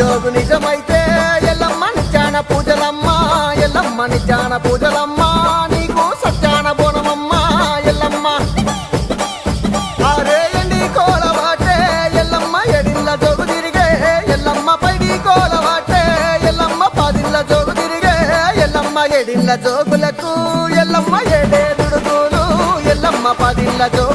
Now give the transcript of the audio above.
జోగు నిజమైతే ఎల్లమ్మ నిజాన పూజలమ్మ ఎల్లమ్మ నిజాన పూజలమ్మ నీకు సత్యాన బోనమమ్మ ఎల్లమ్మ ఆరేయండి కోలవాటే ఎల్లమ్మ ఎడిల్ల జోగు తిరిగే ఎల్లమ్మ పైడి కోలవాటే ఎల్లమ్మ పదిల్ల జోగు తిరిగే ఎల్లమ్మ ఎడిల్ల జోగులకు ఎల్లమ్మ ఏడే దుడుగులు ఎల్లమ్మ పదిల్ల జోగు